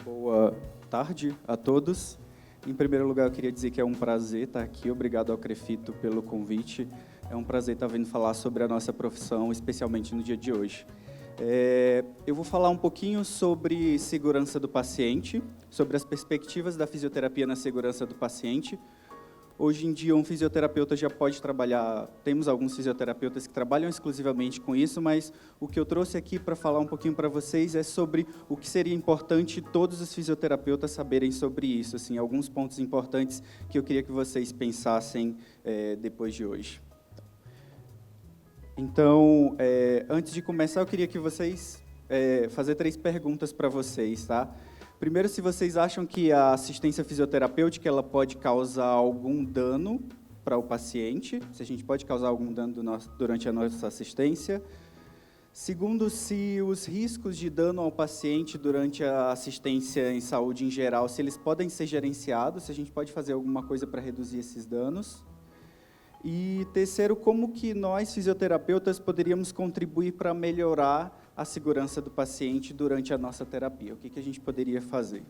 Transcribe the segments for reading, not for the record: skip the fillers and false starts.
Boa tarde a todos. Em primeiro lugar, eu queria dizer que é um prazer estar aqui. Obrigado ao CREFITO pelo convite. É um prazer estar vindo falar sobre a nossa profissão, especialmente no dia de hoje. Eu vou falar um pouquinho sobre segurança do paciente, sobre as perspectivas da fisioterapia na segurança do paciente. Hoje em dia, um fisioterapeuta já pode trabalhar, temos alguns fisioterapeutas que trabalham exclusivamente com isso, mas o que eu trouxe aqui para falar um pouquinho para vocês é sobre o que seria importante todos os fisioterapeutas saberem sobre isso, assim, alguns pontos importantes que eu queria que vocês pensassem depois de hoje. Então, antes de começar, eu queria que vocês fazer 3 perguntas para vocês, tá? Primeiro, se vocês acham que a assistência fisioterapêutica ela pode causar algum dano para o paciente, se a gente pode causar algum dano durante a nossa assistência. Segundo, se os riscos de dano ao paciente durante a assistência em saúde em geral, se eles podem ser gerenciados, se a gente pode fazer alguma coisa para reduzir esses danos. E terceiro, como que nós, fisioterapeutas, poderíamos contribuir para melhorar a segurança do paciente durante a nossa terapia? O que a gente poderia fazer?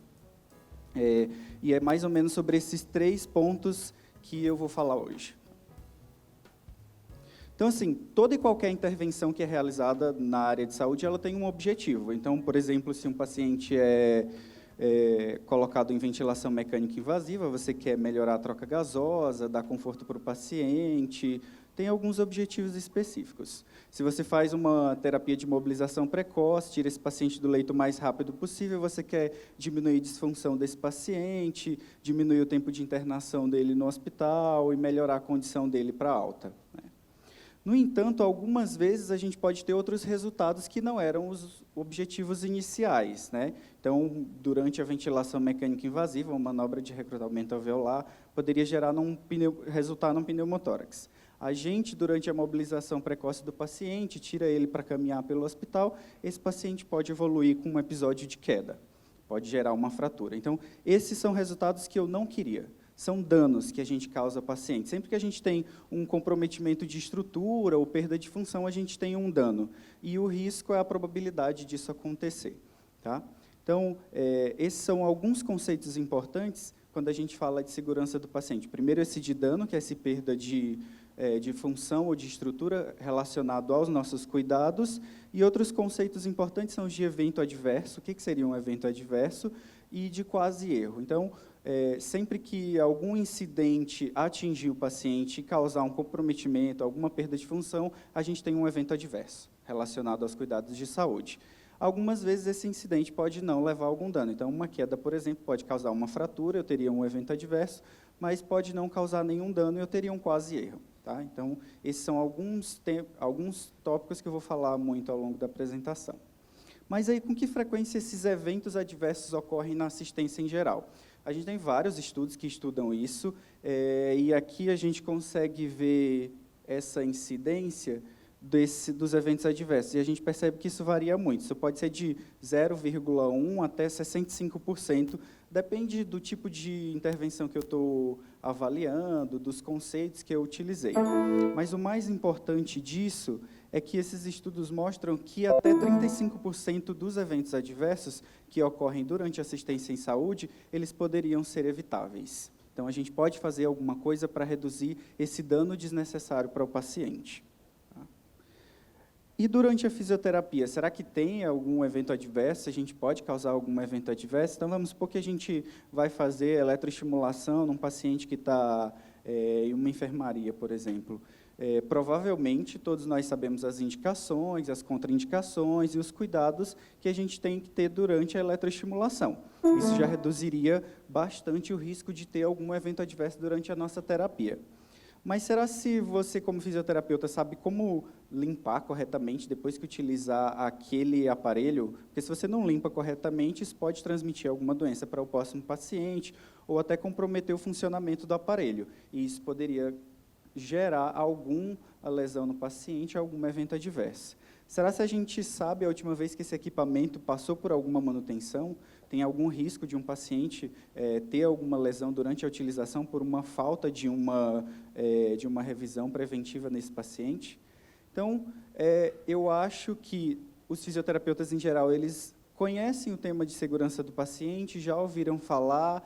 E é mais ou menos sobre esses 3 pontos que eu vou falar hoje. Então, assim, toda e qualquer intervenção que é realizada na área de saúde, ela tem um objetivo. Então, por exemplo, se um paciente é colocado em ventilação mecânica invasiva, você quer melhorar a troca gasosa, dar conforto para o paciente, tem alguns objetivos específicos. Se você faz uma terapia de mobilização precoce, tira esse paciente do leito o mais rápido possível, você quer diminuir a disfunção desse paciente, diminuir o tempo de internação dele no hospital e melhorar a condição dele para alta, né? No entanto, algumas vezes a gente pode ter outros resultados que não eram os objetivos iniciais, né? Então, durante a ventilação mecânica invasiva, uma manobra de recrutamento alveolar poderia resultar num pneumotórax. A gente, durante a mobilização precoce do paciente, tira ele para caminhar pelo hospital, esse paciente pode evoluir com um episódio de queda, pode gerar uma fratura. Então, esses são resultados que eu não queria. São danos que a gente causa ao paciente. Sempre que a gente tem um comprometimento de estrutura ou perda de função, a gente tem um dano. E o risco é a probabilidade disso acontecer, tá? Então, esses são alguns conceitos importantes quando a gente fala de segurança do paciente. Primeiro, esse de dano, que é essa perda de função ou de estrutura relacionado aos nossos cuidados. E outros conceitos importantes são os de evento adverso. O que seria um evento adverso? E de quase erro. Então, sempre que algum incidente atingir o paciente e causar um comprometimento, alguma perda de função, a gente tem um evento adverso relacionado aos cuidados de saúde. Algumas vezes esse incidente pode não levar a algum dano. Então, uma queda, por exemplo, pode causar uma fratura, eu teria um evento adverso, mas pode não causar nenhum dano e eu teria um quase erro, tá? Então, esses são alguns tópicos que eu vou falar muito ao longo da apresentação. Mas aí, com que frequência esses eventos adversos ocorrem na assistência em geral? A gente tem vários estudos que estudam isso, e aqui a gente consegue ver essa incidência dos eventos adversos, e a gente percebe que isso varia muito. Isso pode ser de 0,1% até 65%, depende do tipo de intervenção que eu estou avaliando, dos conceitos que eu utilizei. Mas o mais importante disso é que esses estudos mostram que até 35% dos eventos adversos que ocorrem durante a assistência em saúde, eles poderiam ser evitáveis. Então, a gente pode fazer alguma coisa para reduzir esse dano desnecessário para o paciente. E durante a fisioterapia, será que tem algum evento adverso? A gente pode causar algum evento adverso? Então, vamos supor que a gente vai fazer eletroestimulação num paciente que está em uma enfermaria, por exemplo. Provavelmente, todos nós sabemos as indicações, as contraindicações e os cuidados que a gente tem que ter durante a eletroestimulação. Isso já reduziria bastante o risco de ter algum evento adverso durante a nossa terapia. Mas será se você, como fisioterapeuta, sabe como limpar corretamente depois que utilizar aquele aparelho? Porque se você não limpa corretamente, isso pode transmitir alguma doença para o próximo paciente ou até comprometer o funcionamento do aparelho. E isso poderia gerar alguma lesão no paciente, algum evento adverso. Será se a gente sabe a última vez que esse equipamento passou por alguma manutenção? Tem algum risco de um paciente ter alguma lesão durante a utilização por uma falta de uma revisão preventiva nesse paciente? Então, eu acho que os fisioterapeutas, em geral, eles conhecem o tema de segurança do paciente, já ouviram falar,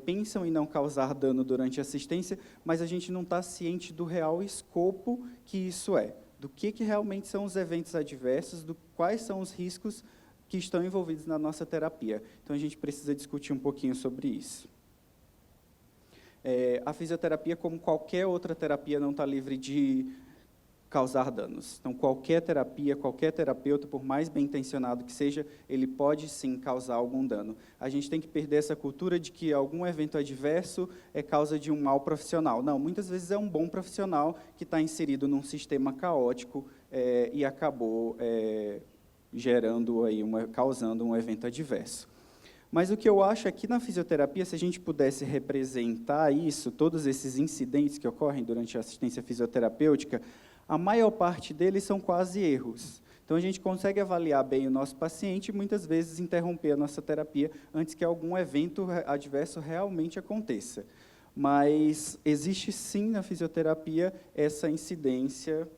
pensam em não causar dano durante a assistência, mas a gente não está ciente do real escopo que isso é, do que realmente são os eventos adversos, quais são os riscos que estão envolvidos na nossa terapia. Então, a gente precisa discutir um pouquinho sobre isso. A fisioterapia, como qualquer outra terapia, não está livre de causar danos. Então, qualquer terapia, qualquer terapeuta, por mais bem intencionado que seja, ele pode sim causar algum dano. A gente tem que perder essa cultura de que algum evento adverso é causa de um mau profissional. Não, muitas vezes é um bom profissional que está inserido num sistema caótico e acabou gerando aí causando um evento adverso. Mas o que eu acho é que na fisioterapia, se a gente pudesse representar isso, todos esses incidentes que ocorrem durante a assistência fisioterapêutica, a maior parte deles são quase erros. Então, a gente consegue avaliar bem o nosso paciente e, muitas vezes, interromper a nossa terapia antes que algum evento adverso realmente aconteça. Mas existe, sim, na fisioterapia, essa incidência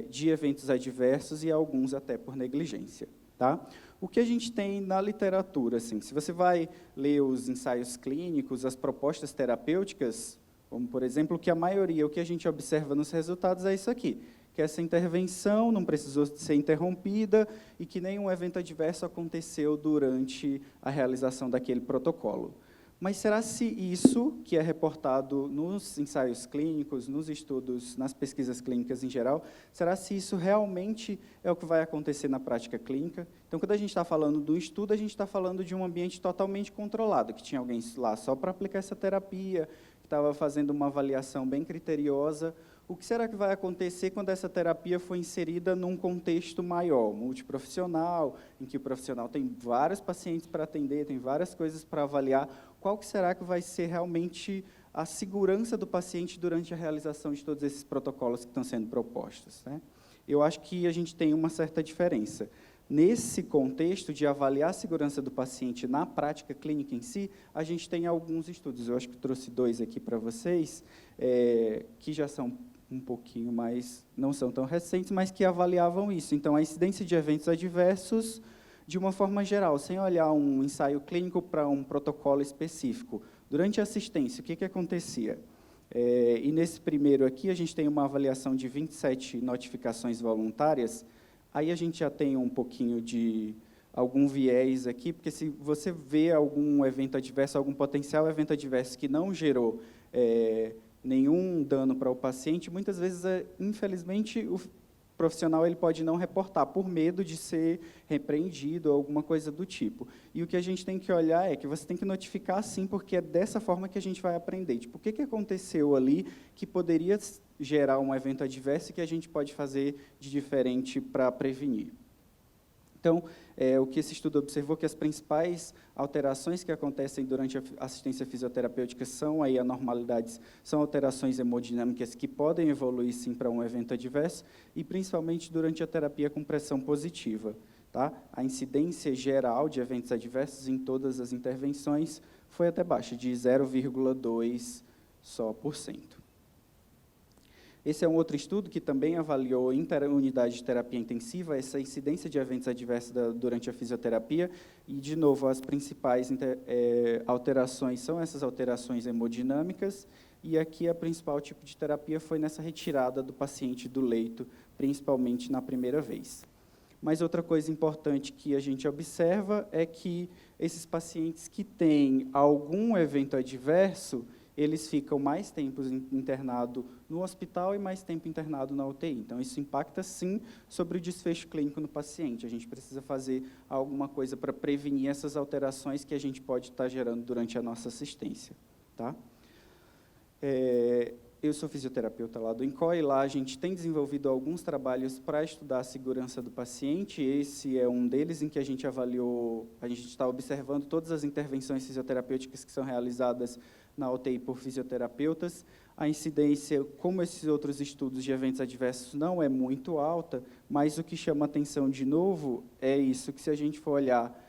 de eventos adversos e alguns até por negligência. Tá? O que a gente tem na literatura, assim, se você vai ler os ensaios clínicos, as propostas terapêuticas, como, por exemplo, que a maioria, o que a gente observa nos resultados é isso aqui, que essa intervenção não precisou ser interrompida e que nenhum evento adverso aconteceu durante a realização daquele protocolo. Mas será se isso, que é reportado nos ensaios clínicos, nos estudos, nas pesquisas clínicas em geral, será se isso realmente é o que vai acontecer na prática clínica? Então, quando a gente está falando do estudo, a gente está falando de um ambiente totalmente controlado, que tinha alguém lá só para aplicar essa terapia, que estava fazendo uma avaliação bem criteriosa. O que será que vai acontecer quando essa terapia for inserida num contexto maior, multiprofissional, em que o profissional tem vários pacientes para atender, tem várias coisas para avaliar? Qual que será que vai ser realmente a segurança do paciente durante a realização de todos esses protocolos que estão sendo propostos, né? Eu acho que a gente tem uma certa diferença. Nesse contexto de avaliar a segurança do paciente na prática clínica em si, a gente tem alguns estudos, eu acho que trouxe 2 aqui para vocês, que já são um pouquinho mais, não são tão recentes, mas que avaliavam isso. Então, a incidência de eventos adversos, de uma forma geral, sem olhar um ensaio clínico para um protocolo específico. Durante a assistência, o que acontecia? E nesse primeiro aqui, a gente tem uma avaliação de 27 notificações voluntárias. Aí a gente já tem um pouquinho de algum viés aqui, porque se você vê algum evento adverso, algum potencial evento adverso que não gerou nenhum dano para o paciente, muitas vezes, infelizmente, o profissional ele pode não reportar, por medo de ser repreendido ou alguma coisa do tipo. E o que a gente tem que olhar é que você tem que notificar sim, porque é dessa forma que a gente vai aprender. Tipo, o que aconteceu ali que poderia gerar um evento adverso e que a gente pode fazer de diferente para prevenir. Então, o que esse estudo observou que as principais alterações que acontecem durante a assistência fisioterapêutica são aí anormalidades, são alterações hemodinâmicas que podem evoluir sim para um evento adverso e principalmente durante a terapia com pressão positiva, tá? A incidência geral de eventos adversos em todas as intervenções foi até baixa, de 0,2 só por cento. Esse é um outro estudo que também avaliou interunidade de terapia intensiva, essa incidência de eventos adversos durante a fisioterapia, e, de novo, as principais alterações são essas alterações hemodinâmicas, e aqui a principal tipo de terapia foi nessa retirada do paciente do leito, principalmente na primeira vez. Mas outra coisa importante que a gente observa é que esses pacientes que têm algum evento adverso, eles ficam mais tempo internado no hospital e mais tempo internado na UTI. Então, isso impacta, sim, sobre o desfecho clínico no paciente. A gente precisa fazer alguma coisa para prevenir essas alterações que a gente pode estar gerando durante a nossa assistência. Tá? Eu sou fisioterapeuta lá do INCOI, e lá a gente tem desenvolvido alguns trabalhos para estudar a segurança do paciente. Esse é um deles em que a gente avaliou, a gente está observando todas as intervenções fisioterapêuticas que são realizadas na UTI por fisioterapeutas. A incidência, como esses outros estudos de eventos adversos, não é muito alta, mas o que chama atenção de novo é isso, que se a gente for olhar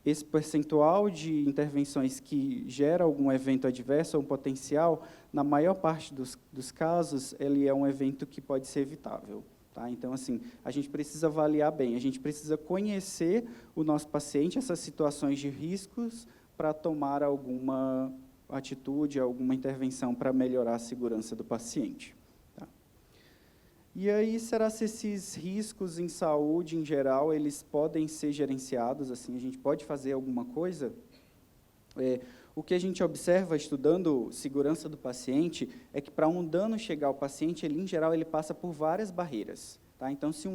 esse percentual de intervenções que gera algum evento adverso ou um potencial, na maior parte dos casos, ele é um evento que pode ser evitável. Tá? Então, assim, a gente precisa avaliar bem, a gente precisa conhecer o nosso paciente, essas situações de riscos, para tomar alguma atitude, alguma intervenção para melhorar a segurança do paciente. Tá? E aí, será se esses riscos em saúde, em geral, eles podem ser gerenciados? Assim, a gente pode fazer alguma coisa? O que a gente observa estudando segurança do paciente é que para um dano chegar ao paciente, ele, em geral, ele passa por várias barreiras. Tá? Então, se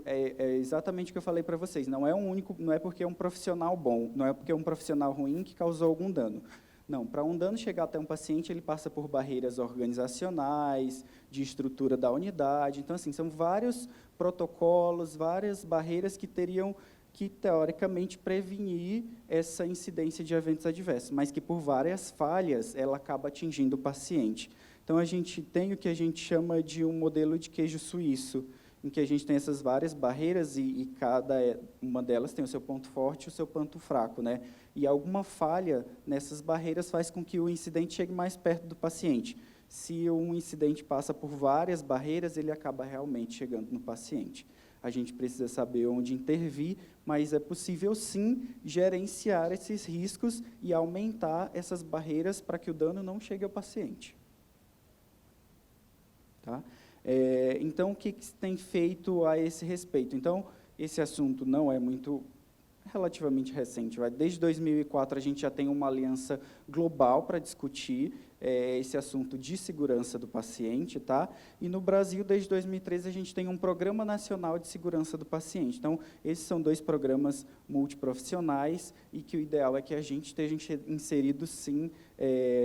é exatamente o que eu falei para vocês, não é porque é um profissional bom, não é porque é um profissional ruim que causou algum dano. Não, para um dano chegar até um paciente, ele passa por barreiras organizacionais, de estrutura da unidade. Então, assim, são vários protocolos, várias barreiras que teriam que, teoricamente, prevenir essa incidência de eventos adversos, mas que, por várias falhas, ela acaba atingindo o paciente. Então, a gente tem o que a gente chama de um modelo de queijo suíço, em que a gente tem essas várias barreiras e cada uma delas tem o seu ponto forte e o seu ponto fraco, né? E alguma falha nessas barreiras faz com que o incidente chegue mais perto do paciente. Se um incidente passa por várias barreiras, ele acaba realmente chegando no paciente. A gente precisa saber onde intervir, mas é possível, sim, gerenciar esses riscos e aumentar essas barreiras para que o dano não chegue ao paciente. Tá? Então, o que se tem feito a esse respeito? Então, esse assunto não é relativamente recente. Desde 2004, a gente já tem uma aliança global para discutir esse assunto de segurança do paciente, tá? E no Brasil, desde 2013, a gente tem um Programa Nacional de Segurança do Paciente. Então, esses são 2 programas multiprofissionais e que o ideal é que a gente esteja inserido, sim,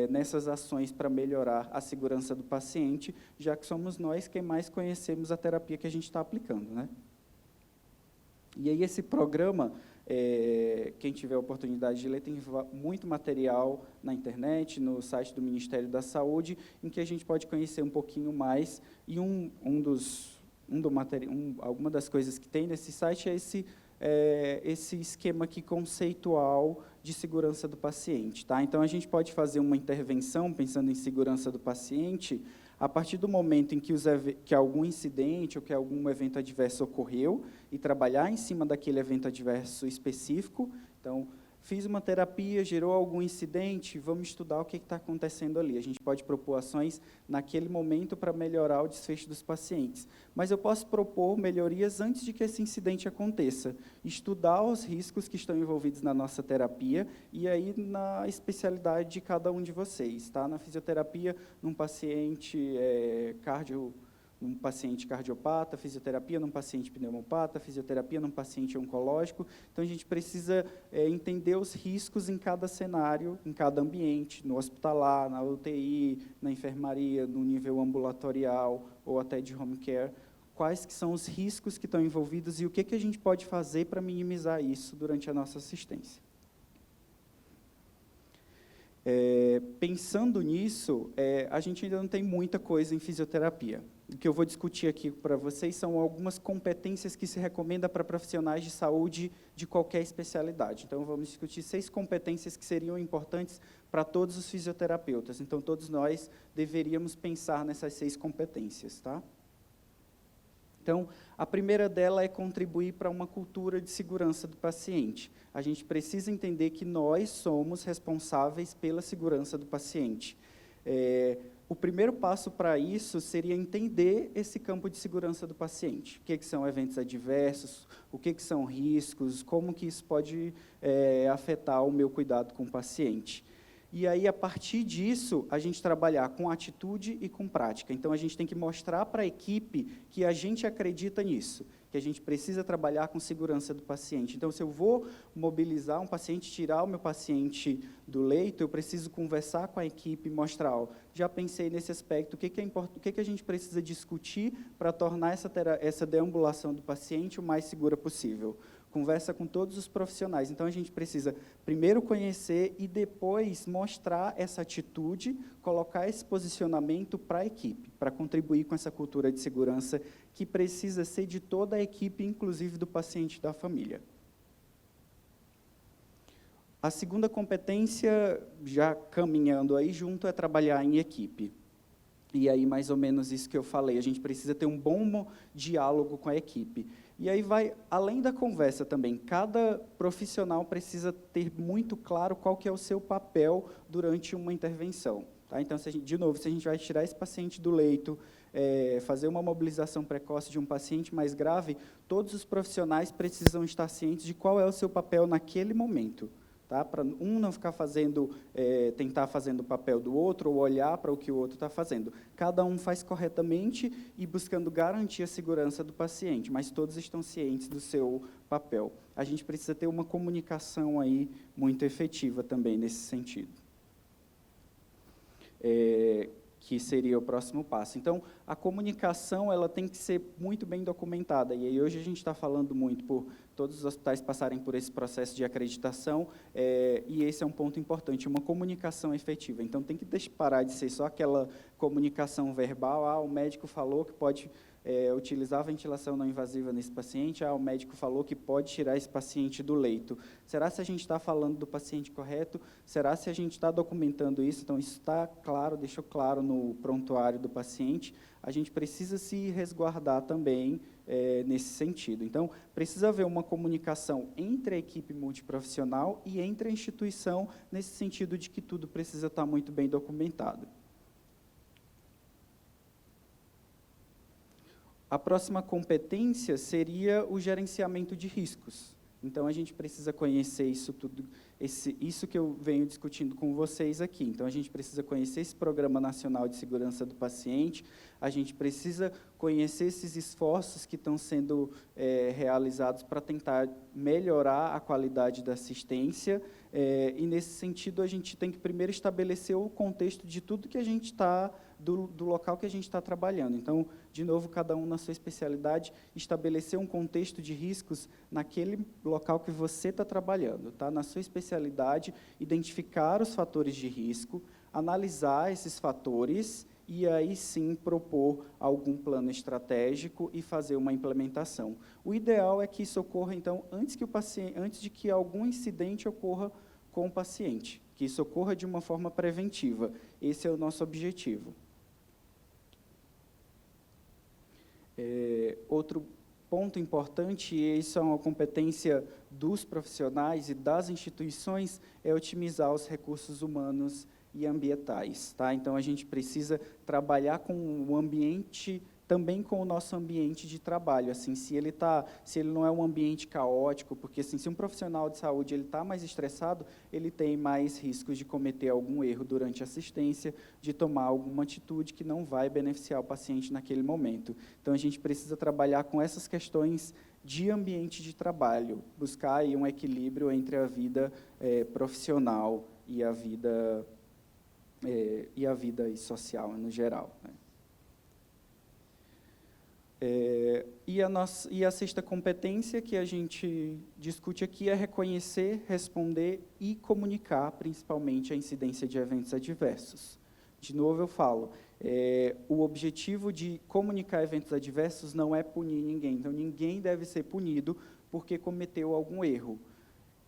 nessas ações para melhorar a segurança do paciente, já que somos nós quem mais conhecemos a terapia que a gente está aplicando, né? E aí, esse programa, quem tiver a oportunidade de ler, tem muito material na internet, no site do Ministério da Saúde, em que a gente pode conhecer um pouquinho mais. E alguma das coisas que tem nesse site é esse esquema aqui conceitual de segurança do paciente. Tá? Então, a gente pode fazer uma intervenção, pensando em segurança do paciente, a partir do momento em que algum incidente ou que algum evento adverso ocorreu, e trabalhar em cima daquele evento adverso específico. Então, fiz uma terapia, gerou algum incidente, vamos estudar o que está acontecendo ali. A gente pode propor ações naquele momento para melhorar o desfecho dos pacientes. Mas eu posso propor melhorias antes de que esse incidente aconteça. Estudar os riscos que estão envolvidos na nossa terapia e aí na especialidade de cada um de vocês. Tá? Na fisioterapia, num paciente num paciente cardiopata, fisioterapia num paciente pneumopata, fisioterapia num paciente oncológico. Então, a gente precisa entender os riscos em cada cenário, em cada ambiente, no hospitalar, na UTI, na enfermaria, no nível ambulatorial ou até de home care, quais que são os riscos que estão envolvidos e o que a gente pode fazer para minimizar isso durante a nossa assistência. Pensando nisso, a gente ainda não tem muita coisa em fisioterapia. O que eu vou discutir aqui para vocês são algumas competências que se recomenda para profissionais de saúde de qualquer especialidade. Então, vamos discutir 6 competências que seriam importantes para todos os fisioterapeutas. Então, todos nós deveríamos pensar nessas 6 competências. Tá? Então, a primeira dela é contribuir para uma cultura de segurança do paciente. A gente precisa entender que nós somos responsáveis pela segurança do paciente. O primeiro passo para isso seria entender esse campo de segurança do paciente. O que são eventos adversos, o que são riscos, como que isso pode afetar o meu cuidado com o paciente. E aí, a partir disso, a gente trabalhar com atitude e com prática. Então, a gente tem que mostrar para a equipe que a gente acredita nisso, que a gente precisa trabalhar com segurança do paciente. Então, se eu vou mobilizar um paciente, tirar o meu paciente do leito, eu preciso conversar com a equipe e mostrar, já pensei nesse aspecto, o que a gente precisa discutir para tornar essa deambulação do paciente o mais segura possível. Conversa com todos os profissionais. Então, a gente precisa primeiro conhecer e depois mostrar essa atitude, colocar esse posicionamento para a equipe, para contribuir com essa cultura de segurança que precisa ser de toda a equipe, inclusive do paciente e da família. A segunda competência, já caminhando aí junto, é trabalhar em equipe. E aí, mais ou menos isso que eu falei, a gente precisa ter um bom diálogo com a equipe. E aí vai, além da conversa também, cada profissional precisa ter muito claro qual que é o seu papel durante uma intervenção. Tá? Então, de novo, se a gente vai tirar esse paciente do leito, fazer uma mobilização precoce de um paciente mais grave, todos os profissionais precisam estar cientes de qual é o seu papel naquele momento. Tá? Para um não ficar tentar fazendo o papel do outro ou olhar para o que o outro está fazendo. Cada um faz corretamente e buscando garantir a segurança do paciente, mas todos estão cientes do seu papel. A gente precisa ter uma comunicação aí muito efetiva também nesse sentido. Que seria o próximo passo. Então, a comunicação ela tem que ser muito bem documentada, e aí hoje a gente está falando muito por todos os hospitais passarem por esse processo de acreditação, e esse é um ponto importante, uma comunicação efetiva. Então, tem que parar de ser só aquela comunicação verbal, o médico falou que pode utilizar a ventilação não invasiva nesse paciente, o médico falou que pode tirar esse paciente do leito. Será se a gente está falando do paciente correto? Será se a gente está documentando isso? Então, isso está claro, deixou claro no prontuário do paciente. A gente precisa se resguardar também nesse sentido. Então, precisa haver uma comunicação entre a equipe multiprofissional e entre a instituição, nesse sentido de que tudo precisa estar muito bem documentado. A próxima competência seria o gerenciamento de riscos. Então, a gente precisa conhecer isso tudo, isso que eu venho discutindo com vocês aqui. Então, a gente precisa conhecer esse Programa Nacional de Segurança do Paciente, a gente precisa conhecer esses esforços que estão sendo realizados para tentar melhorar a qualidade da assistência, e, nesse sentido, a gente tem que primeiro estabelecer o contexto de tudo que a gente está, do local que a gente está trabalhando. Então, de novo, cada um na sua especialidade, estabelecer um contexto de riscos naquele local que você está trabalhando, tá? Na sua especialidade, identificar os fatores de risco, analisar esses fatores e aí sim propor algum plano estratégico e fazer uma implementação. O ideal é que isso ocorra, então, antes de que algum incidente ocorra com o paciente, que isso ocorra de uma forma preventiva. Esse é o nosso objetivo. Outro ponto importante, e isso é uma competência dos profissionais e das instituições, é otimizar os recursos humanos e ambientais. Tá? Então, a gente precisa trabalhar com o ambiente, também com o nosso ambiente de trabalho. Assim, se ele não é um ambiente caótico, porque assim, se um profissional de saúde está mais estressado, ele tem mais riscos de cometer algum erro durante a assistência, de tomar alguma atitude que não vai beneficiar o paciente naquele momento. Então, a gente precisa trabalhar com essas questões de ambiente de trabalho, buscar aí um equilíbrio entre a vida profissional e a vida social no geral, né? E a sexta competência que a gente discute aqui é reconhecer, responder e comunicar, principalmente, a incidência de eventos adversos. De novo, eu falo, o objetivo de comunicar eventos adversos não é punir ninguém. Então, ninguém deve ser punido porque cometeu algum erro.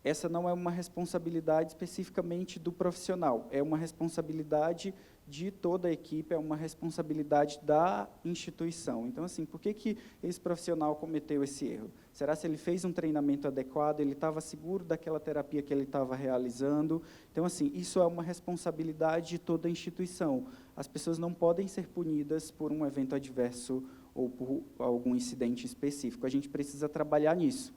Essa não é uma responsabilidade especificamente do profissional, é uma responsabilidade de toda a equipe, é uma responsabilidade da instituição. Então, assim, por que esse profissional cometeu esse erro? Será se ele fez um treinamento adequado, ele estava seguro daquela terapia que ele estava realizando? Então, assim, isso é uma responsabilidade de toda a instituição. As pessoas não podem ser punidas por um evento adverso ou por algum incidente específico. A gente precisa trabalhar nisso.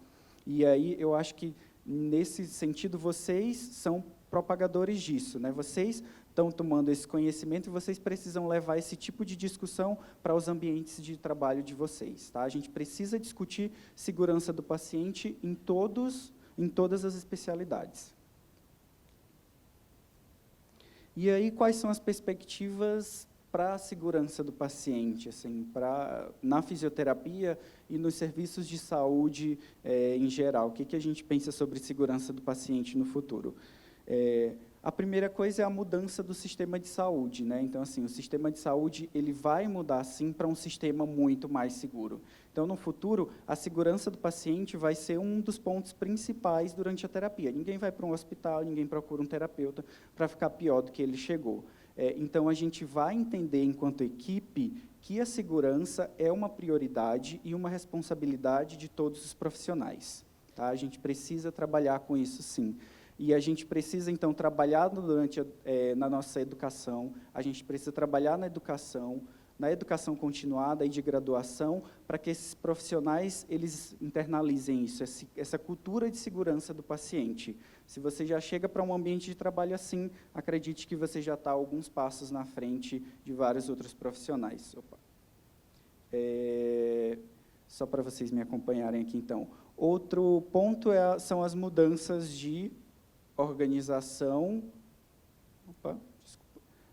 E aí, eu acho que, nesse sentido, vocês são propagadores disso, né? Vocês estão tomando esse conhecimento e vocês precisam levar esse tipo de discussão para os ambientes de trabalho de vocês, tá? A gente precisa discutir segurança do paciente em todas as especialidades. E aí, quais são as perspectivas para a segurança do paciente, assim, na fisioterapia e nos serviços de saúde em geral? O que a gente pensa sobre segurança do paciente no futuro? A primeira coisa é a mudança do sistema de saúde, né? Então, assim, o sistema de saúde ele vai mudar, sim, para um sistema muito mais seguro. Então, no futuro, a segurança do paciente vai ser um dos pontos principais durante a terapia. Ninguém vai para um hospital, ninguém procura um terapeuta para ficar pior do que ele chegou. Então, a gente vai entender, enquanto equipe, que a segurança é uma prioridade e uma responsabilidade de todos os profissionais. Tá? A gente precisa trabalhar com isso, sim. E a gente precisa, então, trabalhar na nossa educação, a gente precisa trabalhar na educação continuada e de graduação, para que esses profissionais eles internalizem isso, essa cultura de segurança do paciente. Se você já chega para um ambiente de trabalho assim, acredite que você já está alguns passos na frente de vários outros profissionais. Só para vocês me acompanharem aqui, então. Outro ponto são as mudanças de organização.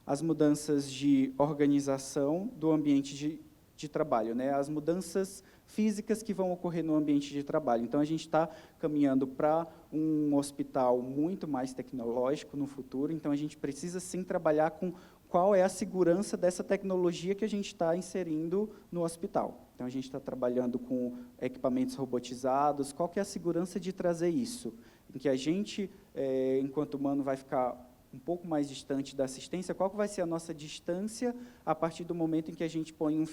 As mudanças de organização do ambiente de trabalho, né? As mudanças físicas que vão ocorrer no ambiente de trabalho. Então, a gente está caminhando para um hospital muito mais tecnológico no futuro, então a gente precisa, sim, trabalhar com qual é a segurança dessa tecnologia que a gente está inserindo no hospital. Então, a gente está trabalhando com equipamentos robotizados, qual que é a segurança de trazer isso? Em que a gente, enquanto humano, vai ficar um pouco mais distante da assistência, qual que vai ser a nossa distância a partir do momento em que a gente põe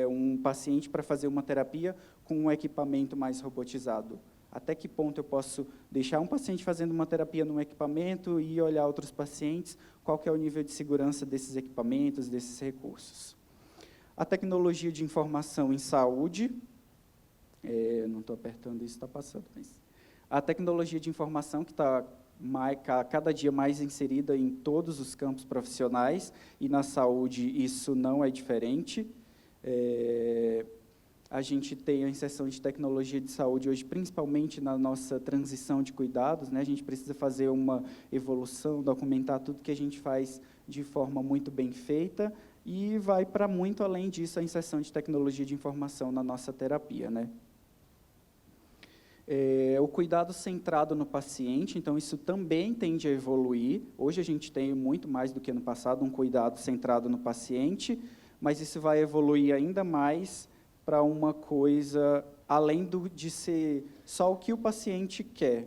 um paciente para fazer uma terapia com um equipamento mais robotizado? Até que ponto eu posso deixar um paciente fazendo uma terapia num equipamento e olhar outros pacientes? Qual que é o nível de segurança desses equipamentos, desses recursos? A tecnologia de informação em saúde, não estou apertando isso, está passando, mas a tecnologia de informação que está cada dia mais inserida em todos os campos profissionais, e na saúde isso não é diferente. A gente tem a inserção de tecnologia de saúde hoje, principalmente na nossa transição de cuidados, né? A gente precisa fazer uma evolução, documentar tudo que a gente faz de forma muito bem feita, e vai para muito além disso a inserção de tecnologia de informação na nossa terapia, né? O cuidado centrado no paciente, então isso também tende a evoluir. Hoje a gente tem muito mais do que no passado um cuidado centrado no paciente, mas isso vai evoluir ainda mais para uma coisa além de ser só o que o paciente quer.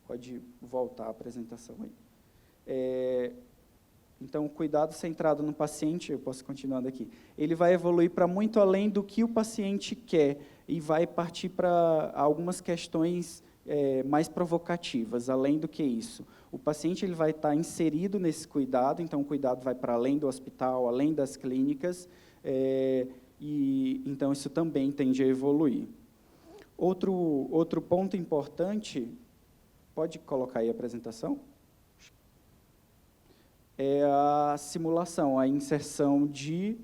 Pode voltar a apresentação aí. Então, o cuidado centrado no paciente, eu posso continuando aqui, ele vai evoluir para muito além do que o paciente quer e vai partir para algumas questões mais provocativas, além do que isso. O paciente ele vai estar inserido nesse cuidado, então o cuidado vai para além do hospital, além das clínicas, e então isso também tende a evoluir. Outro ponto importante, pode colocar aí a apresentação? É a simulação, a inserção de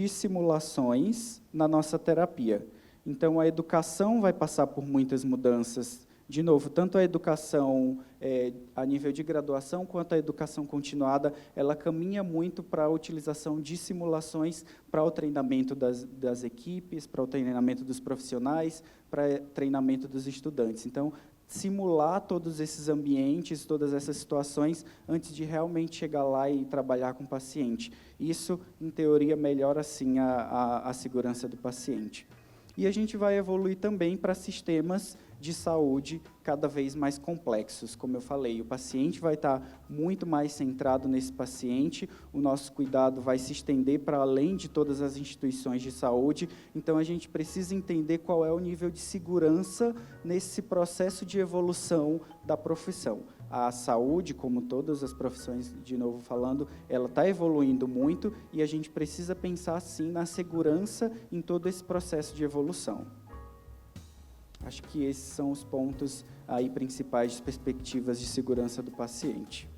simulações na nossa terapia. Então, a educação vai passar por muitas mudanças. De novo, tanto a educação a nível de graduação, quanto a educação continuada, ela caminha muito para a utilização de simulações para o treinamento das equipes, para o treinamento dos profissionais, para treinamento dos estudantes. Então, simular todos esses ambientes, todas essas situações, antes de realmente chegar lá e trabalhar com o paciente. Isso, em teoria, melhora, sim, a segurança do paciente. E a gente vai evoluir também para sistemas de saúde cada vez mais complexos. Como eu falei, o paciente vai estar muito mais centrado nesse paciente, o nosso cuidado vai se estender para além de todas as instituições de saúde, então a gente precisa entender qual é o nível de segurança nesse processo de evolução da profissão. A saúde, como todas as profissões, de novo falando, ela está evoluindo muito e a gente precisa pensar, sim, na segurança em todo esse processo de evolução. Acho que esses são os pontos aí principais de perspectivas de segurança do paciente.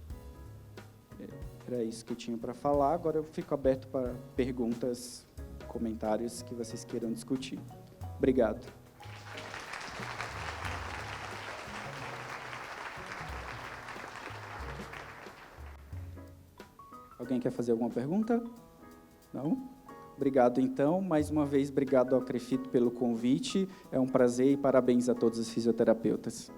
Era isso que eu tinha para falar. Agora eu fico aberto para perguntas, comentários que vocês queiram discutir. Obrigado. Alguém quer fazer alguma pergunta? Não? Obrigado, então. Mais uma vez, obrigado ao CREFIT pelo convite. É um prazer e parabéns a todos os fisioterapeutas.